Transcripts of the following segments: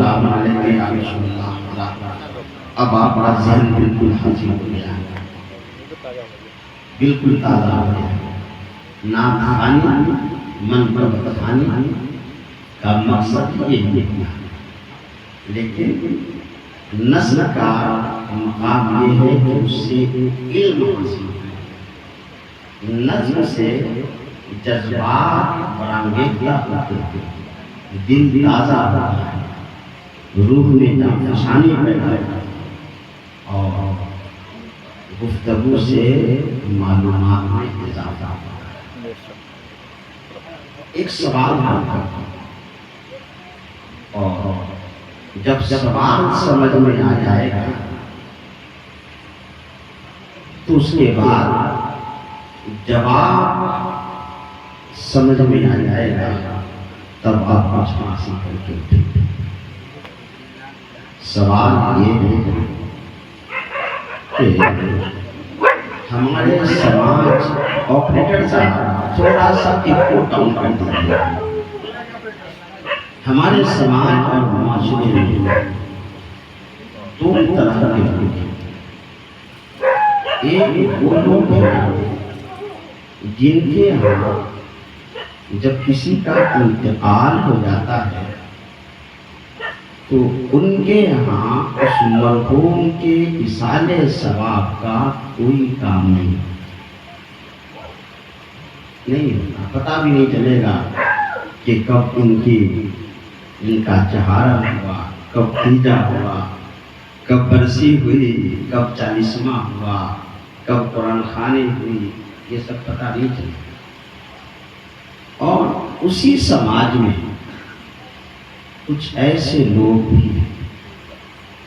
السلام علیکم یا رسول اللہ۔ اب آپ کا ذہن بالکل حاضر ہو گیا ہے، بالکل تازہ ہو گیا ہے۔ نعت خوانی، منقبت خوانی کا مقصد یہ نہیں ہے، لیکن نظم کا مقام یہ ہے کہ اس سے علم حاصل ہے، نظم سے جذبات برانگیختہ ہوتے ہیں، دل تازہ ہوتا ہے، روح میں جانفشانی پیدا ہوتی ہے اور گفتگو سے معلومات میں اضافہ ہوتا ہے۔ ایک سوال ہوتا ہے اور جب سوال سمجھ میں آ جائے گا تو اس کے بعد جواب سمجھ میں آ جائے گا، تب آپ کچھ حاصل کر کے اٹھیں۔ سوال یہ ہے کہ ہمارے سماج، آپریٹر صاحب تھوڑا سا ایکو ڈاؤن کر دیجیے، ہمارے سماج اور معاشرے میں دو طرح کے لوگ ہیں۔ ایک وہ لوگ ہیں جن کے ہاں جب کسی کا انتقال ہو جاتا ہے تو ان کے یہاں اس مرحوم کے ایصال ثواب کا کوئی کام نہیں ہوتا، پتہ بھی نہیں چلے گا کہ کب ان کا چہارہ ہوا، کب تیجا ہوا، کب برسی ہوئی، کب 40واں ہوا، کب قرآن خوانی ہوئی، یہ سب پتہ نہیں چلے گا۔ اور اسی سماج میں کچھ ایسے لوگ بھی ہیں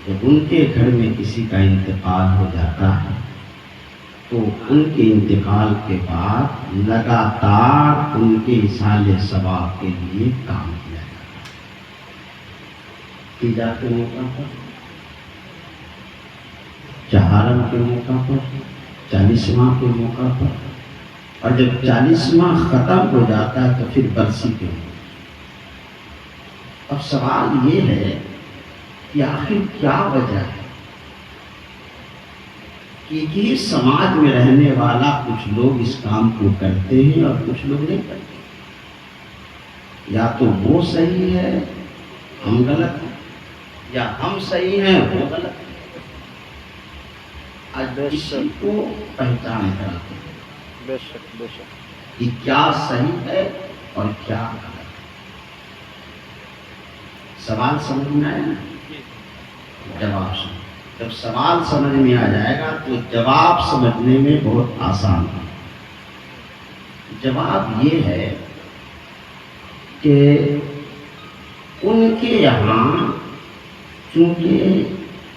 جب ان کے گھر میں کسی کا انتقال ہو جاتا ہے تو ان کے انتقال کے بعد لگاتار ان کے ایصال ثواب کے لیے کام کیا جاتا ہے، تیجا کے موقع پر، چہارم کے موقع پر، 40واں کے موقع پر، اور جب 40واں ختم ہو جاتا ہے تو پھر برسی کے موقع۔ اب سوال یہ ہے کہ آخر کیا وجہ ہے کہ یہ سماج میں رہنے والا کچھ لوگ اس کام کو کرتے ہیں اور کچھ لوگ نہیں کرتے؟ یا تو وہ صحیح ہے ہم غلط ہیں، یا ہم صحیح ہیں وہ غلط ہیں۔ آج کسی کو پہچان کرتے ہیں بے شک کہ کیا صحیح ہے اور کیا غلط ہے۔ سوال سمجھ میں آیا نا؟ جواب سمجھ، جب سوال سمجھ میں آ جائے گا تو جواب سمجھنے میں بہت آسان ہے۔ جواب یہ ہے کہ ان کے یہاں چونکہ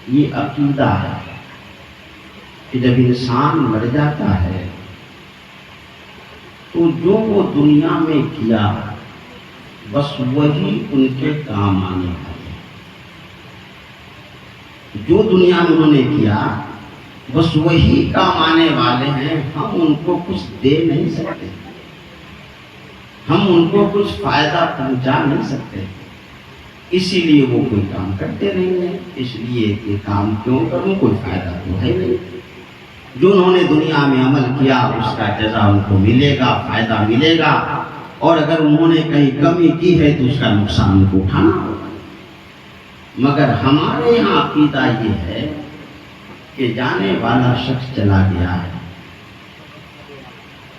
یہ عقیدہ ہے کہ جب انسان مر جاتا ہے تو جو وہ دنیا میں کیا بس وہی ان کے کام آنے والے ہیں، جو دنیا میں انہوں نے کیا بس وہی کام آنے والے ہیں، ہم ان کو کچھ دے نہیں سکتے، ہم ان کو کچھ فائدہ پہنچا نہیں سکتے، اسی لیے وہ کوئی کام کرتے نہیں ہیں، اس لیے کہ کام کیوں کروں، کوئی فائدہ تو ہے نہیں۔ جو انہوں نے دنیا میں عمل کیا اس کا جزا ان کو ملے گا، فائدہ ملے گا، اور اگر انہوں نے کہیں کمی کی ہے تو اس کا نقصان ان کو اٹھانا ہوگا۔ مگر ہمارے یہاں عقیدہ یہ ہے کہ جانے والا شخص چلا گیا ہے،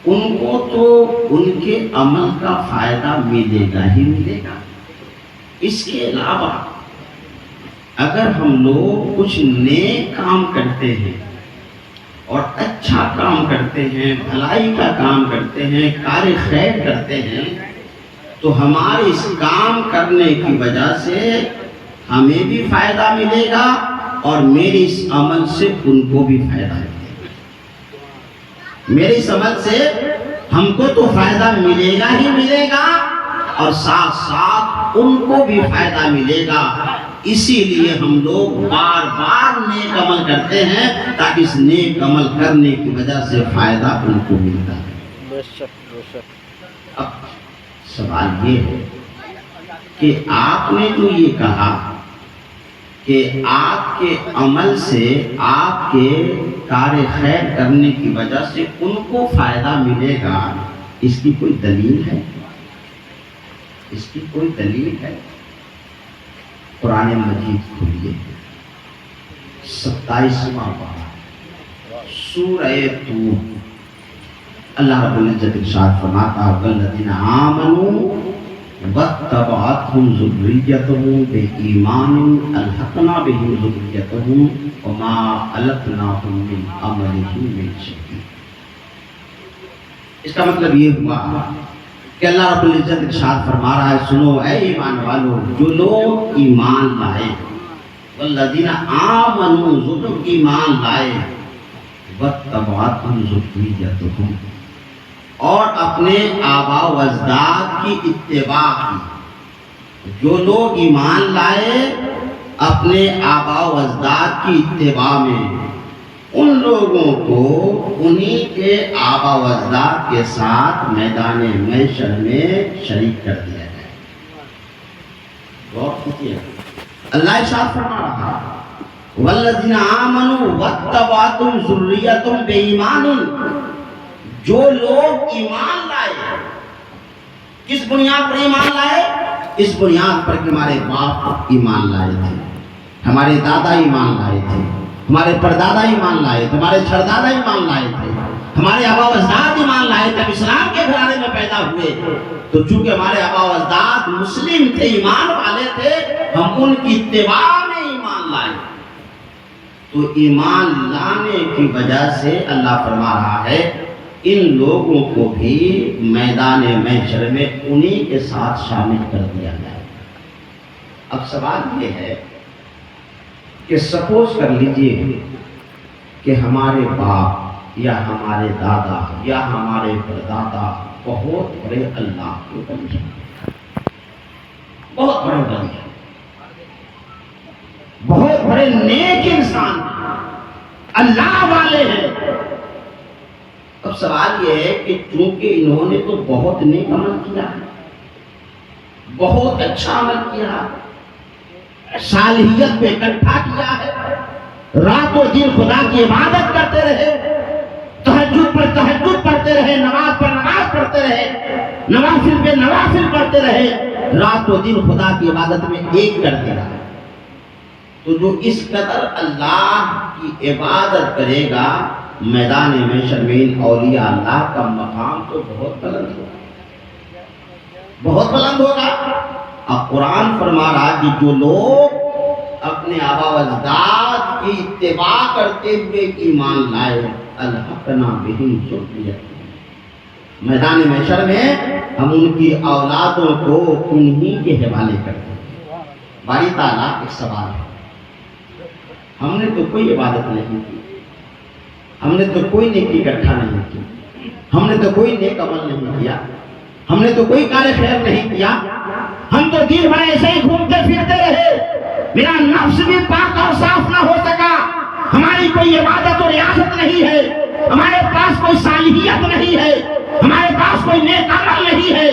ان کو تو ان کے عمل کا فائدہ ملے گا ہی ملے گا۔ اس کے علاوہ اگر ہم لوگ کچھ نیک کام کرتے ہیں اور اچھا کام کرتے ہیں، بھلائی کا کام کرتے ہیں، کار خیر کرتے ہیں، تو ہمارے اس کام کرنے کی وجہ سے ہمیں بھی فائدہ ملے گا اور میرے اس عمل سے ان کو بھی فائدہ ملے گا۔ میرے اس عمل سے ہم کو تو فائدہ ملے گا ہی ملے گا اور ساتھ ساتھ ان کو بھی فائدہ ملے گا۔ اسی لیے ہم لوگ بار بار نیک عمل کرتے ہیں تاکہ اس نیک عمل کرنے کی وجہ سے فائدہ ان کو ملتا ہے۔ بے شک اب سوال یہ ہے کہ آپ نے جو یہ کہا کہ آپ کے عمل سے، آپ کے کار خیر کرنے کی وجہ سے ان کو فائدہ ملے گا، اس کی کوئی دلیل ہے؟ اس کی کوئی دلیل ہے؟ قرآن مجید کھولیے، 27واں پارہ، سورہ طور۔ اللہ رب العزت ارشاد فرماتا ہے والذین آمنوا واتبعتهم ذریتهم بإیمان الحقنا بهم ذریتهم وما ألتناهم من عملهم من شیء۔ اس کا مطلب یہ ہوا کہ اللہ رب العزت ارشاد فرما رہا ہے سنو اے ایمان والو، جو لوگ ایمان لائے، والذین آمنوا، جو لوگ ایمان لائے، واتبعتهم ذریتهم، اور اپنے آباء و اجداد کی اتباع کی۔ جو لوگ ایمان لائے اپنے آباء و اجداد کی اتباع میں، ان لوگوں کو انہی کے آباء و اجداد کے ساتھ میدان محشر میں شریک کر دیا جائے۔ غور کیجیے، اللہ ارشاد فرما رہا والذین آمنوا واتبعتهم ذریتهم بإیمان، جو لوگ ایمان لائے، کس بنیاد پر ایمان لائے؟ اس بنیاد پر کہ ہمارے باپ ایمان لائے تھے، ہمارے دادا ایمان لائے تھے، ہمارے پردادا ایمان لائے تھے، ہمارے چھردادا ایمان لائے تھے، ہمارے آباء و اجداد ایمان لائے تھے، ہم اسلام کے گھرانے میں پیدا ہوئے، تو چونکہ ہمارے آباء و اجداد مسلم تھے، ایمان والے تھے، ہم ان کی اتباع میں ایمان لائے۔ تو ایمان لانے کی وجہ سے اللہ فرما رہا ہے ان لوگوں کو بھی میدان محشر میں انہی کے ساتھ شامل کر دیا جائے۔ اب سوال یہ ہے کہ سپوز کر لیجئے کہ ہمارے باپ یا ہمارے دادا یا ہمارے پردادا بہت بڑے اللہ کے بندے ہیں، بہت بڑے بندے ہیں، بہت بڑے نیک انسان ہیں، اللہ والے ہیں۔ اب سوال یہ ہے کہ چونکہ انہوں نے تو بہت نیک عمل کیا ہے، بہت اچھا عمل کیا ہے، صالحیت پہ اکٹھا کیا ہے، رات و دن خدا کی عبادت کرتے رہے، تہجد پر تہجد پڑھتے رہے، نماز پر نماز پڑھتے رہے، نوافل پہ نوافل پڑھتے رہے، رات و دن خدا کی عبادت میں ایک کر دیا۔ تو جو اس قدر اللہ کی عبادت کرے گا، میدان محشر میں ان اولیاء اللہ کا مقام تو بہت بلند ہوگا، بہت بلند ہوگا۔ اب قرآن فرما رہا کہ جو لوگ اپنے آباء و اجداد کی اتباع کرتے ہوئے ایمان لائے، الحقنا بہم ذریتہم، میدان محشر میں ہم ان کی اولادوں کو انہی کے حوالے کرتے ہیں۔ باری تعالیٰ ایک سوال ہے، ہم نے تو کوئی عبادت نہیں کی، ہم نے تو کوئی نیکی اکٹھا نہیں کی، ہم نے تو کوئی نیک عمل نہیں کیا، ہم نے تو کوئی کار خیر نہیں کیا، ہم تو دن بھر ایسے ہی گھومتے پھرتے رہے، میرا نفس بھی پاک اور صاف نہ ہو سکا، ہماری کوئی عبادت اور ریاست نہیں ہے، ہمارے پاس کوئی صالحیت نہیں ہے، ہمارے پاس کوئی نیک عمل نہیں ہے۔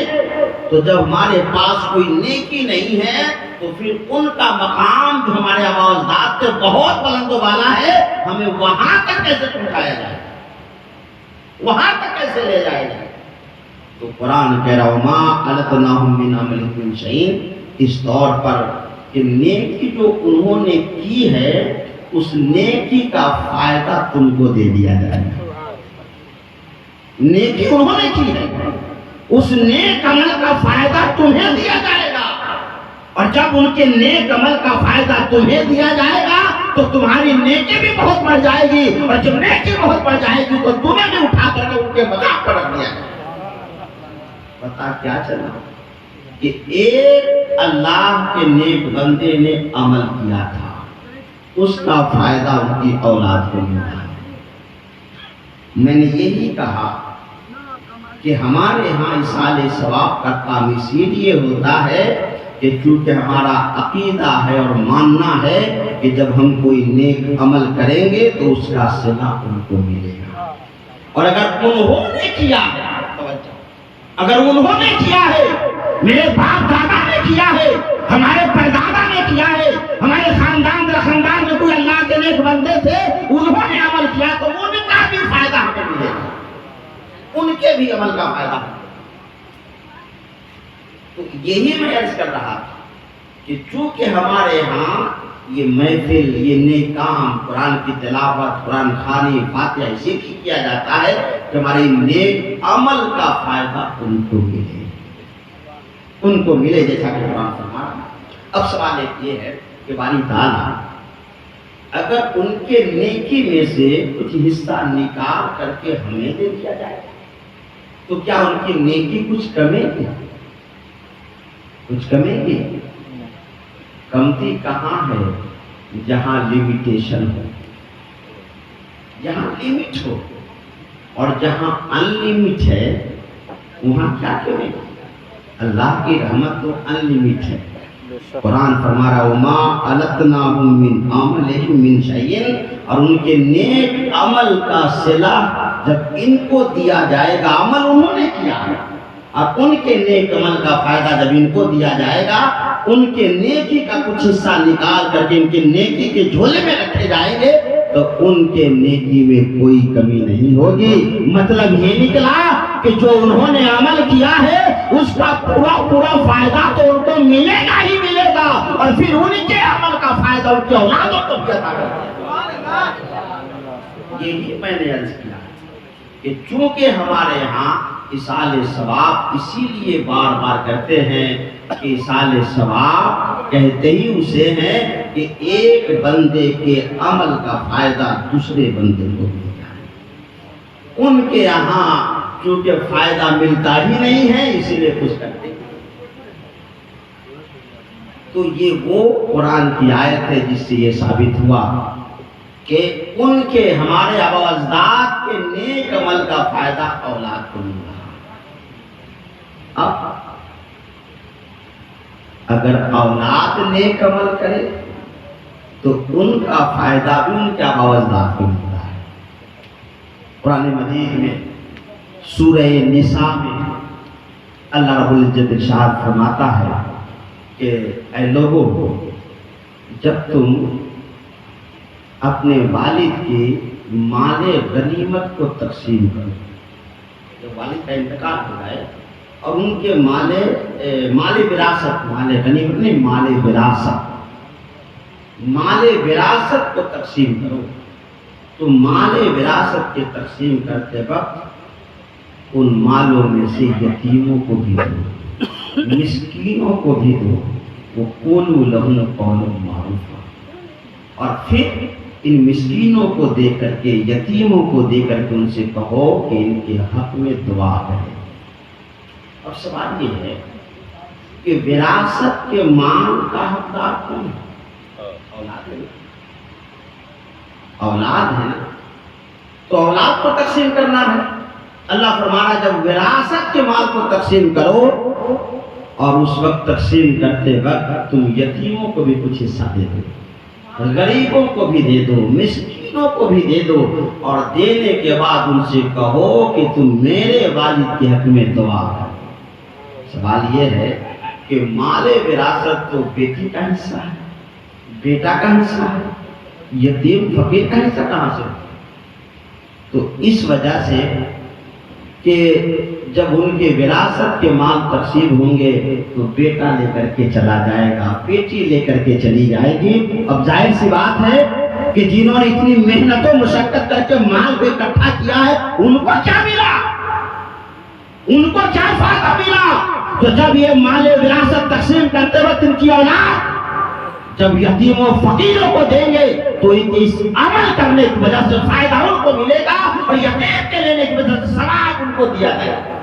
تو جب ہمارے پاس کوئی نیکی نہیں ہے تو پھر ان کا مقام جو ہمارے آباء و اجداد سے بہت بلند و بالا ہے، ہمیں وہاں تک کیسے پہنچایا جائے، وہاں تک کیسے لے جایا جائے؟ تو قرآن کہہ رہا وما ألتناهم من عملهم من شيء، اس طور پر کہ نیکی جو انہوں نے کی ہے اس نیکی کا فائدہ تم کو دے دیا جائے گا۔ نیکی انہوں نے کی ہے، اس نیک عمل کا فائدہ تمہیں دیا جائے گا، اور جب ان کے نیک عمل کا فائدہ تمہیں دیا جائے گا تو تمہاری نیکی بھی بہت بڑھ جائے گی، اور جب نیکی بہت بڑھ جائے گی تو تمہیں بھی اٹھا کر ان کے مذاق پر رکھ دیا جائے گا۔ پتا کیا چلا کہ ایک اللہ کے نیک بندے نے عمل کیا تھا، اس کا فائدہ ان کی اولاد کو ملا۔ میں نے یہی کہا کہ ہمارے ہاں ایصال ثواب کا کام اسی لیے ہوتا ہے کہ چونکہ ہمارا عقیدہ ہے اور ماننا ہے کہ جب ہم کوئی نیک عمل کریں گے تو اس کا صلہ ان کو ملے گا، اور اگر انہوں نے کیا ہے، اگر انہوں نے کیا ہے، میرے باپ دادا نے کیا ہے، ہمارے پردادا نے کیا ہے، ہمارے خاندان نیک بندے تھے انہوں نے عمل کیا تو ان کا بھی فائدہ ہمیں ملے گا، ان کے بھی عمل کا فائدہ۔ تو یہی میں عرض کر رہا تھا کہ چونکہ ہمارے ہاں یہ محفل، یہ نیک کام، قرآن کی تلاوت، قرآن خوانی، فاتحہ اسی کی کیا جاتا ہے کہ ہمارے نیک عمل کا فائدہ ان کو ملے، ان کو ملے، جیسا کہ قرآن فرما رہا ہے۔ اب سوال ایک یہ ہے کہ باری تعالیٰ اگر ان کے نیکی میں سے کچھ حصہ نکال کر کے ہمیں دے دیا جائے تو کیا ان کی نیکی کچھ کمے گی؟ کچھ کمے گی؟ کمتی کہاں ہے؟ جہاں لیمیٹیشن ہو، جہاں لیمٹ ہو، اور جہاں ان لمٹ ہے وہاں کیا کمے گی؟ اللہ کی رحمت تو ان لمٹ ہے۔ قرآن فرما رہا وما التناہم من عملہم من شیء، اور ان کے نیک عمل کا صلہ جب ان کو دیا جائے گا، عمل انہوں نے کیا ہے اور ان کے نیک عمل کا فائدہ جب ان کو دیا جائے گا، ان کے نیکی کا کچھ حصہ نکال کر کے ان کے نیکی کے جھولے میں رکھے جائیں گے تو ان کے نیکی میں کوئی کمی نہیں ہوگی۔ مطلب یہ نکلا کہ جو انہوں نے عمل کیا ہے اس کا پورا فائدہ تو ان کو ملے گا ہی ملے گا، اور پھر ان کے عمل کا فائدہ ان کے اولادوں کو بھی عطا کرے گا۔ یہی میں نے عرض کیا کہ چونکہ ہمارے ہاں ایصال ثواب اسی لیے بار بار کرتے ہیں کہ ایصال ثواب کہتے ہی اسے ہیں کہ ایک بندے کے عمل کا فائدہ دوسرے بندے کو ملتا ہے۔ ان کے یہاں چونکہ فائدہ ملتا ہی نہیں ہے اسی لیے کچھ کرتے ہیں۔ تو یہ وہ قرآن کی آیت ہے جس سے یہ ثابت ہوا کہ ان کے ہمارے آبا و اجداد کے نیک عمل کا فائدہ اولاد کو مل رہا۔ اب اگر اولاد نیک عمل کرے تو ان کا فائدہ بھی ان کے آبا و اجداد کو ملتا ہے۔ قرآن مجید میں سورہ نساء میں اللہ رب العزت ارشاد فرماتا ہے کہ اے لوگوں، جب تم اپنے والد کی مال غنیمت کو تقسیم کرو، جب والد کا انتقال ہو جائے اور ان کے مال وراثت، مال غنیمت نہیں، مال وراثت کو تقسیم کرو، تو مال وراثت کے تقسیم کرتے وقت ان مالوں میں سے یتیموں کو بھی دو، مسکینوں کو بھی دو، وَقُولُوا لَهُمْ قَوْلًا مَّعْرُوفًا، اور پھر ان مسکینوں کو دے کر کے، یتیموں کو دے کر کے ان سے کہو کہ ان کے حق میں دعا کریں۔ اب سوال یہ ہے کہ وراثت کے مال کا حقدار کون ہے؟ اولاد ہے، اولاد ہے نا، تو اولاد کو تقسیم کرنا ہے۔ اللہ فرما رہا ہے جب وراثت کے مال کو تقسیم کرو اور اس وقت تقسیم کرتے وقت تم یتیموں کو بھی کچھ حصہ دے دو، غریبوں کو بھی دے دو، مسکینوں کو بھی دے دو، اور دینے کے بعد ان سے کہو کہ تم میرے والد کے حق میں دعا کرو۔ سوال یہ ہے کہ مال وراثت تو بیٹی کا حصہ ہے، بیٹا کا حصہ ہے، یتیم فقیر کا حصہ کہاں سے؟ تو اس وجہ سے کہ جب ان کے وراثت کے مال تقسیم ہوں گے تو بیٹا لے کر کے چلا جائے گا، بیٹی لے کر کے چلی جائے گی۔ اب ظاہر سی بات ہے کہ جنہوں نے اتنی محنت و مشقت کر کے مال کو اکٹھا کیا ہے ان کو کیا ملا، ان کو کیا فائدہ ملا؟ تو جب یہ مال وراثت تقسیم کرتے وقت ان کی اولاد جب یتیموں فقیروں کو دیں گے تو اس عمل کرنے کی وجہ سے فائدہ ان کو ملے گا اور یتیم کے لینے کی وجہ سے ثواب ان کو دیا جائے گا۔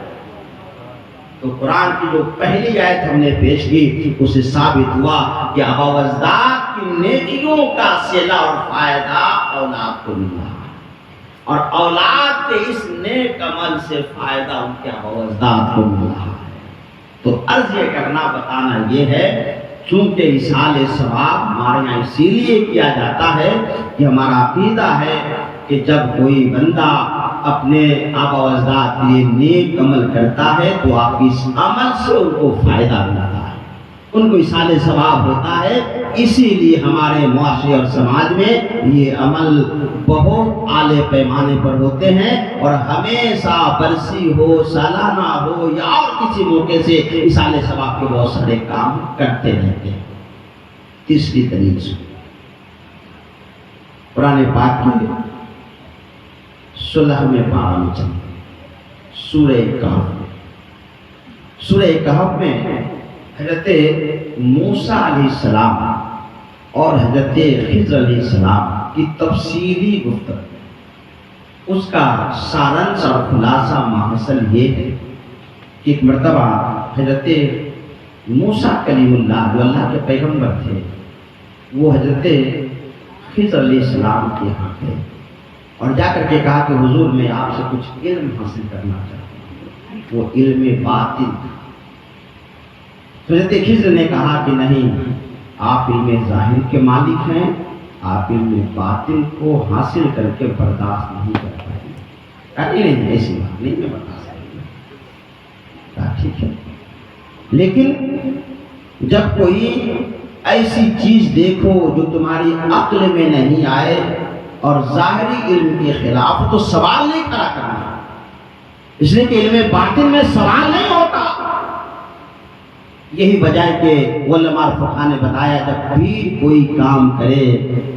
تو قرآن کی جو پہلی آیت ہم نے پیش کی اسے ثابت ہوا کہ آبا و اجداد کی نیکیوں کا صلہ اور فائدہ اولاد کو ملا، اور اولاد کے اس نیک عمل سے فائدہ ان کے آبا و اجداد کو ملا۔ تو عرض یہ کرنا بتانا یہ ہے چونکہ ایصال ثواب ہمارے یہاں اسی لیے کیا جاتا ہے کہ ہمارا عقیدہ ہے کہ جب کوئی بندہ اپنے آبا و اجداد کے لیے نیک عمل کرتا ہے تو آپ اس عمل سے ان کو فائدہ ملتا ہے، ان کو ایصال ثواب ہوتا ہے اسی لیے ہمارے معاشرے اور سماج میں یہ عمل بہت اعلی پیمانے پر ہوتے ہیں اور ہمیشہ برسی ہو، سالانہ ہو یا اور کسی موقع سے ایصال ثواب کے بہت سارے کام کرتے رہتے ہیں۔ تیسری دلیل سن، قرآن پاک کی 16ویں پارہ میں چلتے سورہ کہف۔ سورہ کہف میں حضرت موسیٰ علیہ السلام اور حضرت خضر علیہ السلام کی تفصیلی گفتگو، اس کا سارنس اور خلاصہ ماحصل یہ ہے کہ ایک مرتبہ حضرت موسیٰ کلیم اللہ جو اللہ کے پیغمبر تھے، وہ حضرت خضر علیہ السلام کے یہاں تھے اور جا کر کے کہا کہ حضور میں آپ سے کچھ علم حاصل کرنا چاہتا ہوں۔ وہ علم باطن تھا۔ حضرت خضر نے کہا کہ نہیں، آپ علم ظاہر کے مالک ہیں، آپ علم باطن کو حاصل کر کے برداشت نہیں کر پائیں گے۔ کہا نہیں، ایسی بات نہیں، میں برداشت کروں گا۔ کہا ٹھیک ہے، لیکن جب کوئی ایسی چیز دیکھو جو تمہاری عقل میں نہیں آئے اور ظاہری علم کے خلاف، تو سوال نہیں کھڑا کرنا، اس لیے کہ علم باطن میں سوال نہیں ہوتا۔ یہی وجہ ہے کہ علماء اور فقہاء نے بتایا جب پیر کوئی کام کرے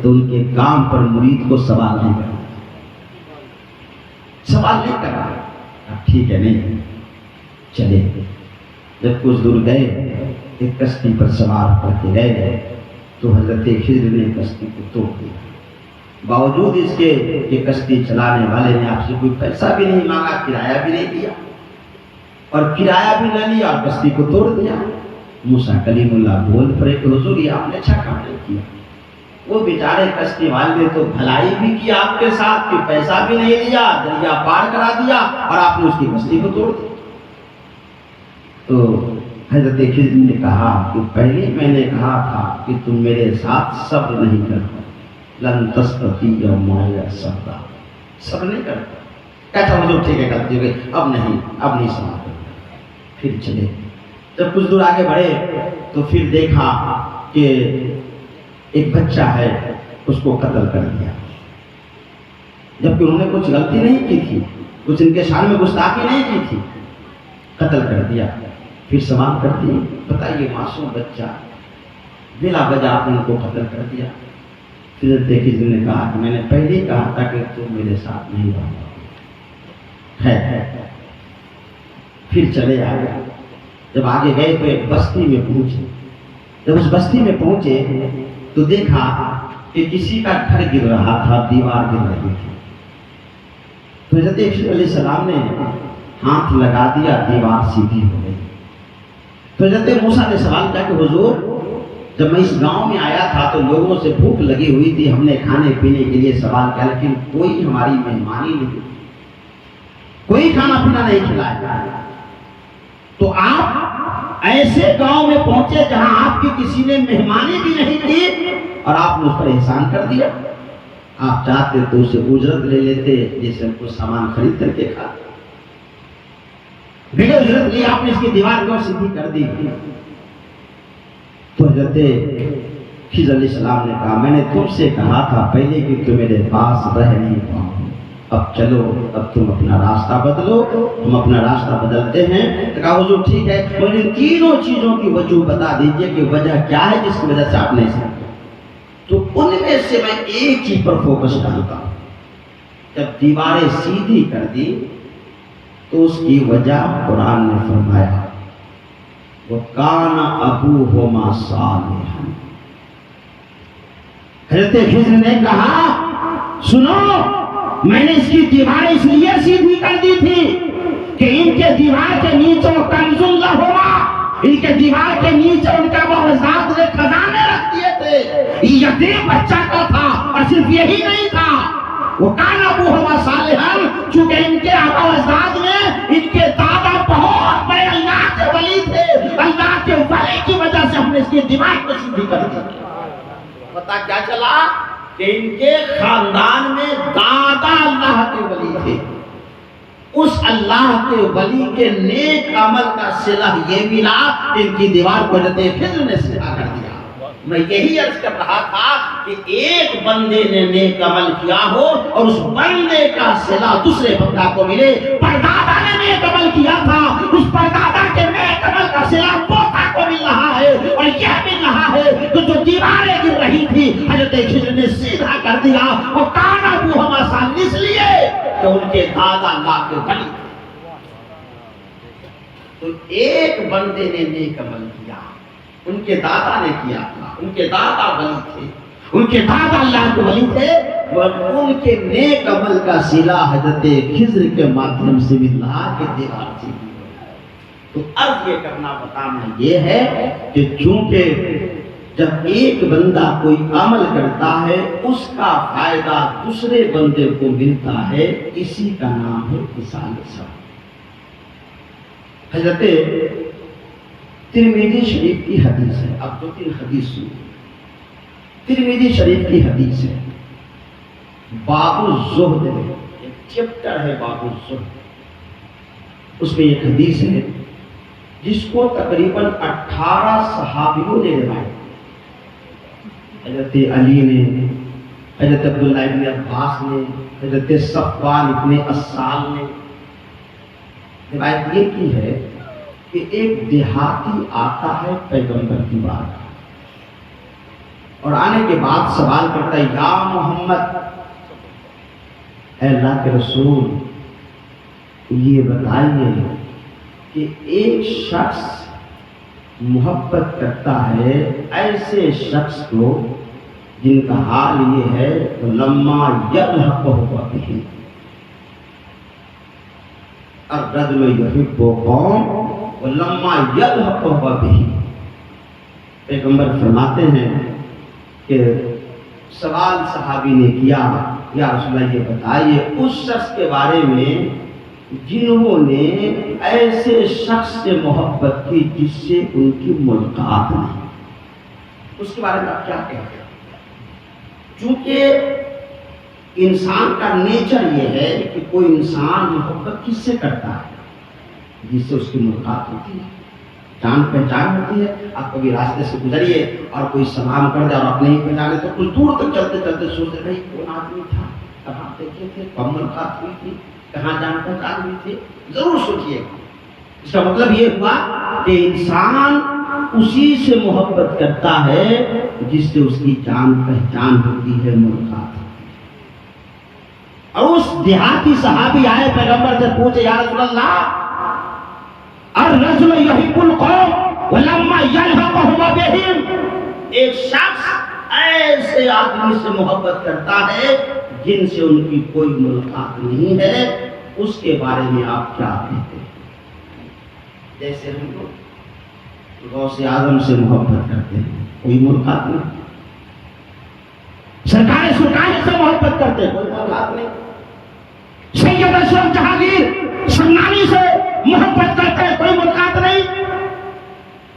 تو ان کے کام پر مرید کو سوال نہیں کرنا، سوال نہیں کرنا۔ ٹھیک ہے، نہیں چلے۔ جب کچھ دور گئے، ایک کشتی پر سوار کر کے گئے تو حضرت خضر نے کشتی کو توڑ دیا، باوجود اس کے کہ کشتی چلانے والے نے آپ سے کوئی پیسہ بھی نہیں مانگا، کرایہ بھی نہیں دیا، اور کرایہ بھی نہ لیا اور کشتی کو توڑ دیا۔ موسیٰ کلیم اللہ بول پڑے کہ حضور یہ آپ نے اچھا کام نہیں کیا، وہ بیچارے کشتی والے نے تو بھلائی بھی کی آپ کے ساتھ کہ پیسہ بھی نہیں لیا، دریا پار کرا دیا اور آپ نے اس کی کشتی کو توڑ دیا۔ تو حضرت خضر نے کہا کہ پہلے میں نے کہا تھا کہ تم میرے ساتھ صبر نہیں کرتے، لن تستطیع معی صبرا، صبر نہیں کرتے۔ کہتا حضور ٹھیک ہے غلطی ہو گئی، اب نہیں سمجھ۔ پھر چلے، جب کچھ دور آگے بڑھے تو پھر دیکھا کہ ایک بچہ ہے، اس کو قتل کر دیا، جبکہ انہوں نے کچھ غلطی نہیں کی تھی، کچھ ان کے شان میں گستاخی نہیں کی تھی، قتل کر دیا۔ پھر سوال کر دیے، بتائیے معصوم بچہ بلا وجہ آپ نے ان کو قتل کر دیا۔ پھر خضر نے کہا کہ میں نے پہلے ہی کہا تھا کہ تم میرے ساتھ نہیں رہو ہے۔ پھر چلے آگے، جب آگے گئے تو ایک بستی میں پہنچے۔ جب اس بستی میں پہنچے تو دیکھا کہ کسی کا گھر گر رہا تھا، دیوار گر رہی تھی۔ تو حضرت خضر علیہ السلام نے ہاتھ لگا دیا، دیوار سیدھی ہو گئی۔ تو حضرت موسیٰ نے سوال کیا کہ حضور جب میں اس گاؤں میں آیا تھا تو لوگوں سے بھوک لگی ہوئی تھی، ہم نے کھانے پینے کے لیے سوال کیا، لیکن کوئی ہماری مہمانی نہیں، کوئی کھانا پینا نہیں کھلایا، تو آپ ایسے گاؤں میں پہنچے جہاں آپ کی کسی نے مہمانی بھی نہیں کی اور آپ نے اس پر احسان کر دیا۔ آپ چاہتے تو اسے اجرت لے لیتے، جیسے ہم کو سامان خرید کر کے کھاتے، بغیر اجرت لی آپ نے اس کی دیوار کو سیدھی کر دی۔ تو حضرت خضر علیہ السلام نے کہا میں نے تم سے کہا تھا پہلے کہ تم میرے پاس رہ نہیں پاؤ، اب چلو، اب تم اپنا راستہ بدلو۔ ہم اپنا راستہ بدلتے ہیں۔ تو کہا حضور ٹھیک ہے، مجھے ان تینوں چیزوں کی وجہ بتا دیجئے کہ وجہ کیا ہے جس کی وجہ سے آپ نے ایسا کیا۔ تو ان میں سے میں ایک چیز پر فوکس ڈالتا ہوں، جب دیواریں سیدھی کر دی تو اس کی وجہ قرآن نے فرمایا وَكَانَ أَبُوهُمَا صَالِحًا۔ حضرت خضر نے کہا سنو، میں نے اس کی دیوار اس لیے سیدھی کر دی تھی کہ ان کے دیوار کے نیچے کنز لہما، ان کے دیوار کے نیچے ان کا وہ ذات نے خزانے رکھ دیے تھے، یتیم بچہ کا تھا، اور صرف یہی نہیں تھا وَكَانَ أَبُوهُمَا صَالِحًا، چونکہ ان کے آبا و اجداد میں ان کے دادا بہت بڑے اللہ کے ولی تھے، اللہ کے ولی کی وجہ سے ہم نے اس کی دیوار کو سیدھی کر دی۔ پتہ کیا چلا کہ ان کے خاندان میں دادا اللہ کے ولی تھے، اس اللہ کے ولی کے نیک عمل کا صلہ یہ ملا کہ ان کی دیوار کو حضرت خضر نے سیدھا کر دیا۔ میں یہی عرض کر رہا تھا کہ ایک بندے نے نیک عمل کیا ہو اور اس بندے کا صلہ دوسرے بندہ کو ملے. پردادا نے نیک عمل کیا تھا, اس پردادا کے نیک عمل کا صلہ پوتا کو مل رہا ہے, اور یہ مل رہا ہے کہ جو دیواریں گر رہی تھی حضرت خضر نے سیدھا کر دیا. وہ کان ابوہما آسان اس لیے کہ ان کے دادا لا کے ولی تھے. تو ایک بندے نے نیک عمل کیا, ان کے دادا نے کیا تھا, ان کے دادا ولی تھے, ان کے دادا اللہ کے ولی تھے, اور ان کے نیک عمل کا صلہ حضرت خضر کے مادھیم سے مل رہا کہ دیوار سے. تو عرض یہ کرنا بتانا یہ ہے کہ چونکہ جب ایک بندہ کوئی عمل کرتا ہے اس کا فائدہ دوسرے بندے کو ملتا ہے, اسی کا نام ہے اتصال ثواب. حضرت ترمذی شریف کی حدیث ہے, اب 2-3 حدیث سنیں. ترمذی شریف کی حدیث ہے, باب الزہد میں ایک چیپٹر ہے باب الزہد, اس میں ایک حدیث ہے جس کو تقریباً 18 صحابیوں نے روایت. حضرت علی نے, حضرت عبداللہ ابن عباس نے, حضرت صفوان ابن اسال نے روایت یہ کی ہے کہ ایک دیہاتی آتا ہے پیغمبر کی بات, اور آنے کے بعد سوال کرتا ہے, یا محمد, اے اللہ کے رسول, یہ بتائیے کہ ایک شخص محبت کرتا ہے ایسے شخص کو جن کا حال یہ ہے لما یلحقہ بہ الرجل یحب قوم ولما یلحقہ بہ. پیغمبر فرماتے ہیں کہ سوال صحابی نے کیا, یا رسول اللہ یہ بتائیے اس شخص کے بارے میں جنہوں نے ایسے شخص سے محبت کی جس سے ان کی ملاقات نہیں, اس کے بارے میں آپ کیا کہتے ہیں؟ چونکہ انسان کا نیچر یہ ہے کہ کوئی انسان محبت کس سے کرتا ہے؟ جس سے اس کی ملاقات ہوتی ہے, جان پہچان ہوتی ہے. آپ کبھی راستے سے گزریے اور کوئی سلام کر دے اور آپ نہیں پہچانے تو کچھ دور تک چلتے چلتے سوچتے بھائی کون آدمی تھا, کہاں دیکھے تھے, کب ملاقات ہوئی تھی, کہاں جان پہچان ہوئی تھی, ضرور سوچیے. اس کا مطلب یہ ہوا کہ انسان اسی سے محبت کرتا ہے جس سے اس کی جان پہچان ہوتی ہے, ملاقات. اور اس دیہاتی صحابی آئے پیغمبر سے پوچھے, یا رسول اللہ, الرجل یحب القوم ولما یلحقہ بہم, ایک شخص ایسے آدمی سے محبت کرتا ہے جن سے ان کی کوئی ملاقات نہیں ہے, اس کے بارے میں آپ کیا کہتے ہیں؟ جیسے ہم لوگ غوث اعظم سے محبت کرتے ہیں, کوئی ملاقات نہیں. سرکار سلطان سے محبت کرتے ہیں, کوئی ملاقات نہیں. سید اشرف جہانگیر سمنانی سے محبت کرتے ہیں, کوئی ملاقات نہیں.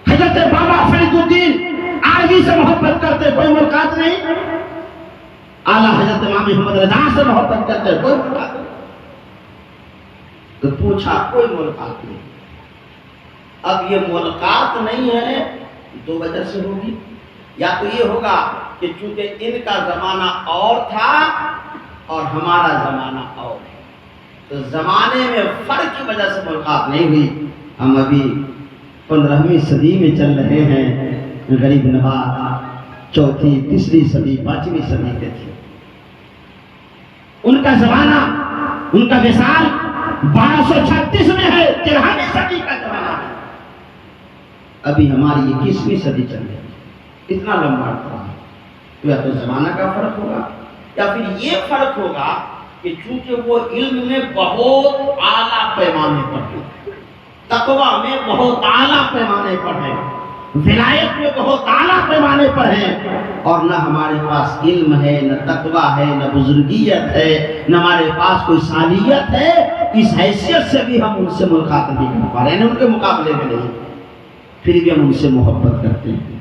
حضرت بابا فرید الدین آرگی سے محبت کرتے ہیں, کوئی ملاقات نہیں. اعلیٰ حضرت امام محمد رضا سے محبت کرتے ہیں, کوئی ملاقات نہیں. تو پوچھا, کوئی ملاقات نہیں. اب یہ ملاقات نہیں ہے, 2 وجہ سے ہوگی. یا تو یہ ہوگا کہ چونکہ ان کا زمانہ اور تھا اور ہمارا زمانہ اور ہے, تو زمانے میں فرق کی وجہ سے ملاقات نہیں ہوئی. ہم ابھی 15ویں صدی میں چل رہے ہیں, غریب نواز 4تھی 3ری صدی 5ویں صدی کے تھے. ان کا زمانہ, ان کا وصال 1236 میں ہے, 13ویں صدی کا زمانہ ہے. ابھی ہماری 21ویں صدی چل رہی ہے. اتنا لمبا رہا ہے. تو یا تو زمانہ کا فرق ہوگا یا پھر یہ فرق ہوگا کہ چونکہ وہ علم میں بہت اعلیٰ پیمانے پر ہے, تقویٰ میں بہت اعلیٰ پیمانے پر ہے, ولایت میں بہت اعلیٰ پیمانے پر ہیں, اور نہ ہمارے پاس علم ہے, نہ تقویٰ ہے, نہ بزرگیت ہے, نہ ہمارے پاس کوئی صالحیت ہے. اس حیثیت سے بھی ہم ان سے ملاقات نہیں کر پا رہے ہیں, ان کے مقابلے میں نہیں, پھر بھی ہم ان سے محبت کرتے ہیں.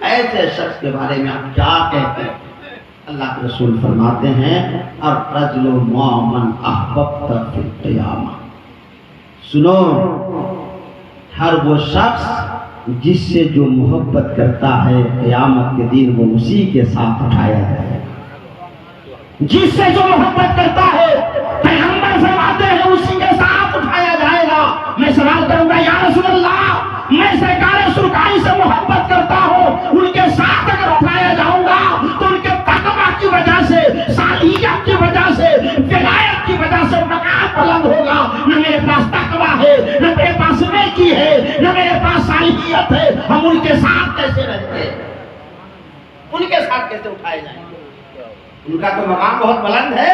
ایسے شخص کے بارے میں آپ کیا کہتے ہیں؟ اللہ کے رسول فرماتے ہیں, الرجل مع من احببت فی القیامہ. سنو, ہر وہ شخص جس سے جو محبت کرتا ہے قیامت کے دن وہ اسی کے ساتھ اٹھایا جائے گا. جس سے جو محبت کرتا ہے پیغمبر فرماتے ہیں اسی کے ساتھ اٹھایا جائے گا. میں سوال کروں گا یا رسول اللہ میں سرکار سرکاری سے محبت کرتا ہوں ان کے ساتھ اگر اٹھایا جاؤں گا تو ان کے تقویٰ کی وجہ سے صالحیت کی وجہ سے ولایت کی وجہ سے مقام بلند ہوگا. نہ میرے پاس تقویٰ ہے نہ میرے پاس نیکی ہے نہ میرے پاس صالحیت ہے. ہم ان کے ساتھ کیسے رہتے ہیں؟ ان کے ساتھ کیسے اٹھائے جائیں گے؟ ان کا تو مقام بہت بلند ہے,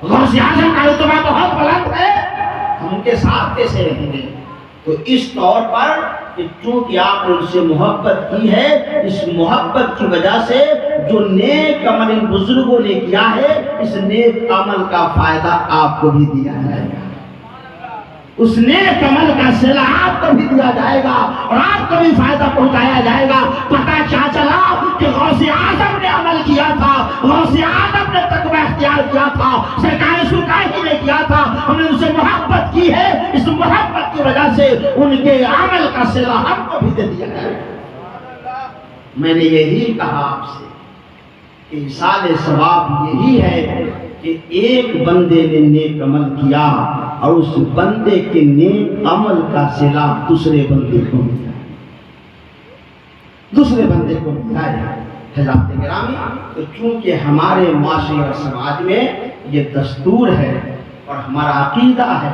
غوث اعظم کا رتبہ بہت بلند ہے, ہم ان کے ساتھ کیسے رہیں گے؟ تو اس طور پر کہ چونکہ آپ نے ان سے محبت کی ہے, اس محبت کی وجہ سے جو نیک عمل ان بزرگوں نے کیا ہے اس نیک عمل کا فائدہ آپ کو بھی دیا جائے گا. اس نیک عمل کا صلہ آپ کو بھی دیا جائے گا اور آپ کو بھی فائدہ پہنچایا جائے گا. پتہ کیا چلا کہ غوث اعظم نے عمل کیا تھا, غوث اعظم نے تقویٰ اختیار کیا تھا, سرکار سرکاری نے کیا تھا. ہم نے ان سے محبت کی ہے, اس محبت کی وجہ سے ان کے عمل کا صلہ ہم کو بھی دے دیا جائے گا. میں نے یہی کہا آپ سے کہ ایصال ثواب یہی ہے کہ ایک بندے نے نیک عمل کیا اور اس بندے کے نیک عمل کا صلہ دوسرے بندے کو ملا, دوسرے بندے کو ملا ہے. حضرات گرامی, تو چونکہ ہمارے معاشرے اور سماج میں یہ دستور ہے اور ہمارا عقیدہ ہے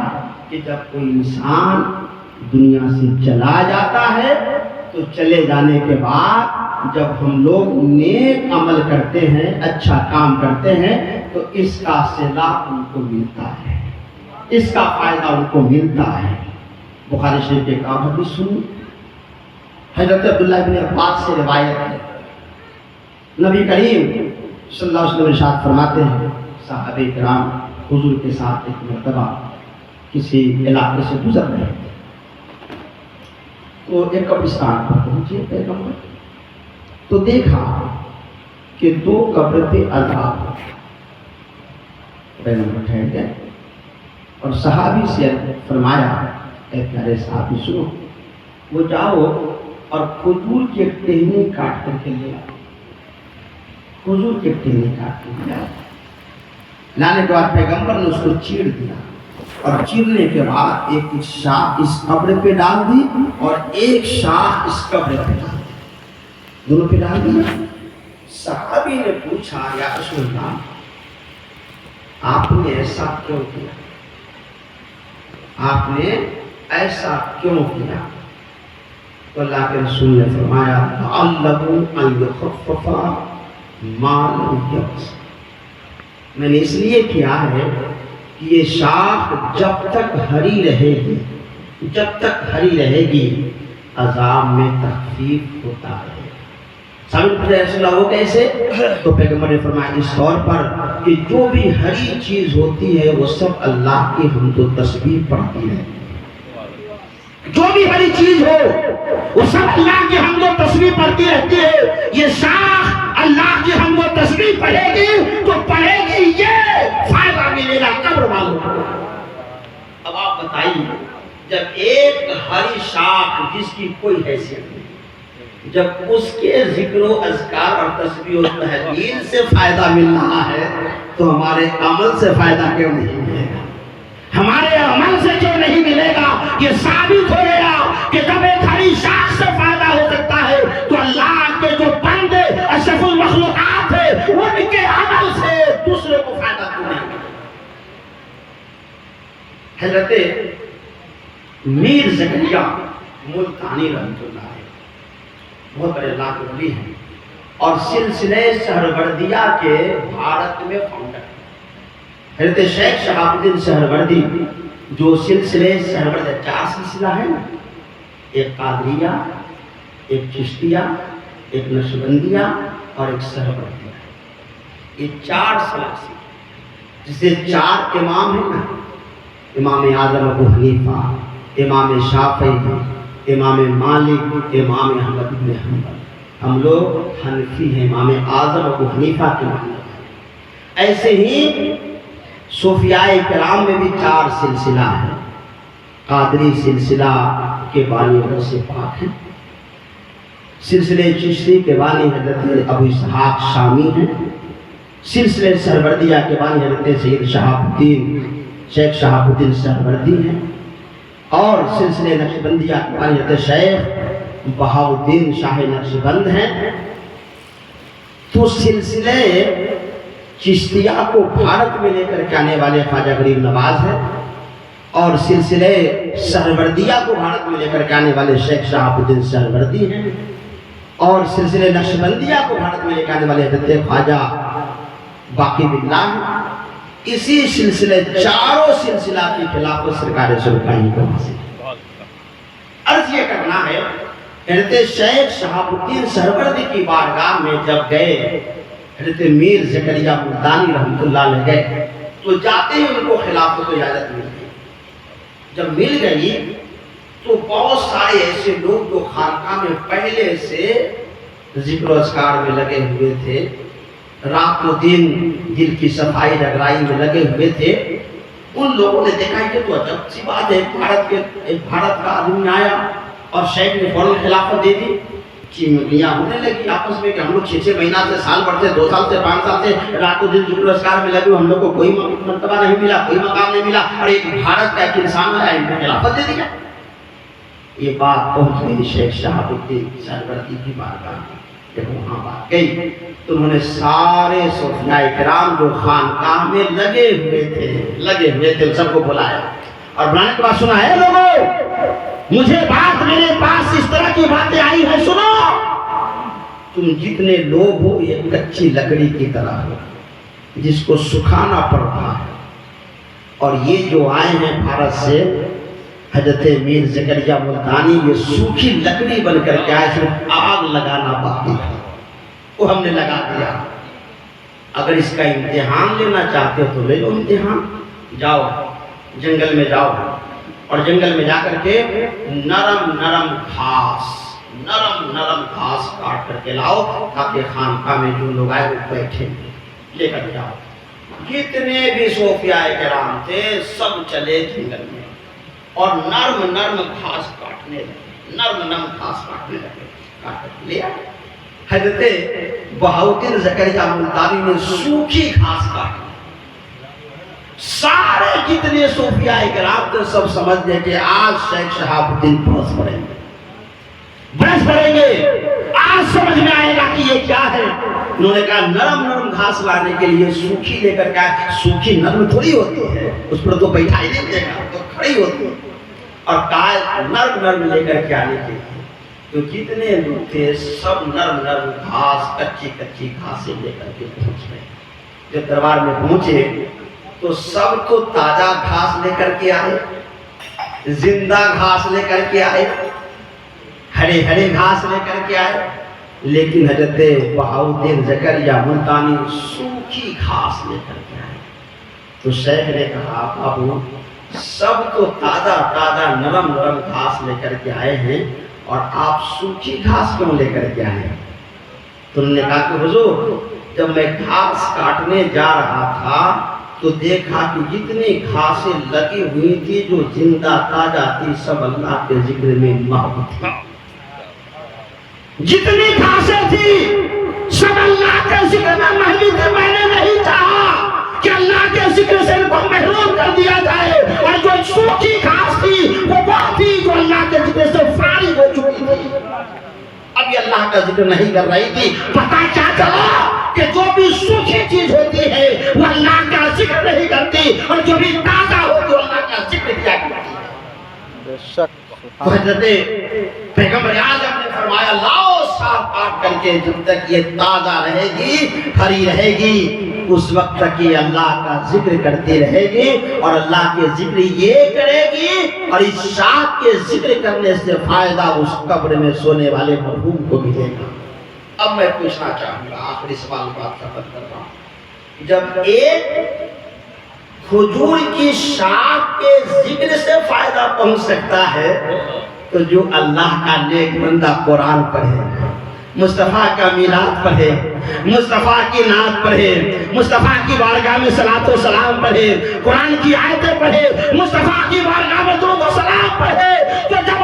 کہ جب کوئی انسان دنیا سے چلا جاتا ہے تو چلے جانے کے بعد جب ہم لوگ نیک عمل کرتے ہیں, اچھا کام کرتے ہیں, تو اس کا صلہ ان کو ملتا ہے, اس کا فائدہ ان کو ملتا ہے. بخاری شریف کے کام حدیث سنو, حضرت عبداللہ بن عباس سے روایت ہے, نبی کریم صلی اللہ علیہ وسلم ارشاد فرماتے ہیں صحابہ کرام حضور کے ساتھ ایک مرتبہ کسی علاقے سے گزر رہے تھے تو ایک قبرستان پر پہنچے پیغمبر, تو دیکھا کہ دو قبر پہ عذاب. پیغمبر ٹھہر گئے اور صحابی سے فرمایا اے پیارے صحابی سنو, وہ جاؤ اور کھجور کی ایک ٹہنی کاٹ کر کے لے آؤ. کھجور کی ایک ٹہنی کاٹ کے لے آؤ. لانے کے بعد پیغمبر نے اس کو چیر دیا اور چیرنے کے بعد ایک شاخ اس قبر پہ ڈال دی اور ایک شاخ اس قبر پہ ڈال دی, دونوں پہ ڈال دیا. صحابی نے پوچھا یا رسول اللہ آپ نے ایسا کیوں کیا, آپ نے ایسا کیوں کیا؟ تو اللہ کے رسول نے فرمایا تعلموا ان يخفف ما لم يبس, میں نے اس لیے کیا ہے کہ یہ شاخ جب تک ہری رہے گی, جب تک ہری رہے گی عذاب میں تخفیف ہوتا ہے. ثابت رسول اللہ وہ کیسے؟ تو پیغمبر نے فرمایا اس طور پر کہ جو بھی ہری چیز ہوتی ہے وہ سب اللہ کی حمد و تسبیح پڑھتی ہے. جو بھی ہری چیز ہو وہ سب اللہ کی حمد و تسبیح پڑھتی رہتی ہے. یہ شاخ اللہ کی حمد و تسبیح پڑھے گی تو پڑھے گی, یہ فائدہ ملے گا قبر والوں کو. اب آپ بتائیے جب ایک ہری شاخ جس کی کوئی حیثیت نہیں, جب اس کے ذکر و اذکار اور تسبیح و تحلیل سے فائدہ مل رہا ہے تو ہمارے عمل سے فائدہ کیوں نہیں ملے گا؟ ہمارے عمل سے کیوں نہیں ملے گا؟ یہ ثابت ہو گیا کہ جب ایک ہری شاخ سے فائدہ ہو سکتا ہے تو اللہ کے جو بندے اشرف المخلوقات ہیں ان کے عمل سے دوسرے کو فائدہ کیوں نہیں ملے گا؟ حضرت میر زکریا ملتانی رحمۃ اللہ بہت بڑے اللہ کے ولی ہیں اور سلسلہ سہروردیہ کے بھارت میں فاؤنڈر ہیں. حضرت شیخ شہاب الدین سہروردی جو سلسلہ سہروردیہ 4 سلسلہ ہے نا, ایک قادریہ, ایک چشتیہ, ایک نقشبندیہ اور ایک سہروردیہ, یہ 4 سلاسل جسے 4 امام ہیں نا, امام اعظم ابو حنیفہ, امام شافعی, امام مالک, امام احمد بن حنبل. ہم لوگ حنفی ہیں, امام اعظم ابو حنیفہ کے ماننے والے. ایسے ہی صوفیاء کرام میں بھی 4 سلسلہ ہیں, قادری سلسلہ, کے بانی غوث پاک ہیں، سلسلے چشتی کے بانی حضرت ابو اسحاق شامی ہیں، سلسلے سہروردیہ کے بانی حضرت سید شیخ شہاب الدین سہروردی ہیں، اور سلسلے نقشبندیہ کے بانی حضرت شیخ بہاؤالدین شاہ نقشبند ہیں۔ تو سلسلے چشتیہ کو بھارت میں لے کر کے آنے والے خواجہ غریب نواز ہیں، اور سلسلے سہروردیہ کو بھارت میں لے کر کے آنے والے شیخ شہاب الدین سہروردی ہیں، اور سلسلے نقشبندیہ کو بھارت میں لے کر آنے والے حضرت خواجہ باقی باللہ ہیں۔ اسی سلسلے چاروں سلسلہ کی خلافت سرکار سلطانی کو حاصل ہے۔ عرض یہ کرنا ہے، حضرت شیخ شہاب الدین سہروردی کی بارگاہ میں جب گئے، حضرت میر زکریا ملتانی رحمۃ اللہ علیہ گئے تو جاتے ہی ان کو خلافت کو اجازت مل گئی۔ جب مل گئی تو بہت سارے ایسے لوگ جو خانقاہ میں پہلے سے ذکر و اذکار میں لگے ہوئے تھے، رات و دن دل کی صفائی رگڑائی میں لگے ہوئے تھے، ان لوگوں نے دیکھا کہ تو عجب سی بات ہے، بھارت کا آدمی آیا اور شیخ نے فوراً خلافت دے دی۔ چیمیاں ہونے لگی آپس میں کہ ہم لوگ 6 مہینہ سے، سال بھر سے، 2 سال سے، 5 سال سے رات و دن ذکر و اذکار میں لگے، ہم لوگ کو کوئی مرتبہ نہیں ملا، کوئی مقام نہیں ملا، اور ایک بھارت کا ایک انسان آیا، ان کو خلافت دے دیا۔ یہ بات پہنچ گئی شیخ شہاب الدین سہروردی کی بارگاہ میں۔ جب وہاں بات گئی تو انہوں نے سارے صوفیاء کرام جو خانقاہ میں لگے ہوئے تھے سب کو بلایا اور بلانے کے بعد سنا ہے، لوگوں مجھے بات میرے پاس اس طرح کی باتیں آئی ہیں، سنو، تم جتنے لوگ ہو یہ کچی لکڑی کی طرح ہو جس کو سکھانا پڑ رہا ہے، اور یہ جو آئے ہیں بھارت سے حضرت میر زکریا ملتانی، یہ سوکھی لکڑی بن کر کے آئے، صرف آگ لگانا باقی ہے، وہ ہم نے لگا دیا۔ اگر اس کا امتحان لینا چاہتے ہو تو لے لو امتحان، جاؤ جنگل میں جاؤ، اور جنگل میں جا کر کے نرم نرم گھاس کاٹ کر کے لاؤ، تاکہ خانقاہ میں جو لوگ آئے وہ بیٹھیں، لے کر جاؤ۔ جتنے بھی صوفیاء کرام تھے سب چلے جنگل میں اور نرم گھاس کاٹنے لگے، کاٹ کر لے آئے۔ حضرت بہاؤالدین زکریا ملتانی نے سوکھی گھاس کاٹی، سارے جتنے صوفیاء کرام تھے سب سمجھ گئے کہ آج شیخ شہاب الدین برس پڑیں گے، آج سمجھ میں آئے گا کہ یہ کیا ہے۔ انہوں نے کہا نرم گھاس لانے کے لیے سوکھی لے کر کے، سوکھی نرم تھوڑی ہوتی ہے، اس پر تو بیٹھا ہی نہیں دے گا، تو کھڑی ہوتی ہے، اور کہا نرم لے کر کے آنے کے لیے۔ تو جتنے لوگ تھے سب نرم گھاس، کچی گھاسیں لے کر کے پہنچ گئے۔ جب دربار میں پہنچے تو سب تو تازہ گھاس لے کر کے آئے، زندہ گھاس لے کر کے آئے، ہرے گھاس لے کر کے آئے، لیکن حضرت بہاؤالدین زکریا ملتانی سوکھی گھاس لے کر کے آئے۔ تو شیخ نے کہا بابو سب تو تازہ نرم گھاس لے کر کے آئے ہیں اور آپ سوکھی گھاس کیوں لے کر کے آئے؟ تو انہوں نے کہا کہ حضور جب میں گھاس کاٹنے جا رہا تھا تو دیکھا کہ جتنی گھاسیں لگی ہوئی تھی جو زندہ تازہ تھی سب اللہ کے ذکر میں محو تھی، جتنی گھاسیں تھی سب اللہ کے ذکر میں محو تھی۔ میں نے نہیں چاہا کہ اللہ کے ذکر سے ان کو محروم کر دیا جائے، اور جو سوکھی گھاس تھی وہ تھی جو اللہ کے ذکر سے فارغ ہو چکی تھی، اب یہ اللہ کا ذکر نہیں کر رہی تھی۔ پتہ کیا چلا کہ جو بھی سوکھی چیز ہوتی ہے وہ اللہ کا ذکر نہیں کرتی، اور جو بھی تازہ ہوتی ہے اللہ کا ذکر کیا کرتی ہے۔ بے شک تو حضرت پیغمبر اعظم نے فرمایا لاؤ صاف کاٹ کر کے، جب تک یہ تازہ رہے گی، ہری رہے گی، اس وقت تک یہ اللہ کا ذکر کرتی رہے گی، اور اللہ کے ذکر یہ کرے گی، اور اس شاخ کے ذکر کرنے سے فائدہ اس قبر میں سونے والے مرحوم کو ملے گا۔ اب میں پوچھنا چاہوں گا، آخری سوال بات ختم کر رہا ہوں، جب ایک کھجور کی شاخ کے ذکر سے فائدہ پہنچ سکتا ہے تو جو اللہ کا نیک بندہ قرآن پڑھے، مصطفیٰ کا میلاد پڑھے، مصطفیٰ کی نعت پڑھے، مصطفیٰ کی بارگاہ میں صلاۃ و سلام پڑھے، قرآن کی آیتیں پڑھے، مصطفیٰ کی بارگاہ میں درود و سلام پڑھے، تو جب